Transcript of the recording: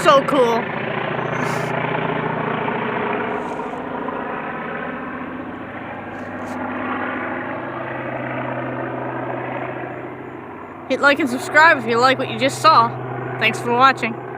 so cool. Hit like and subscribe if you like what you just saw. Thanks for watching.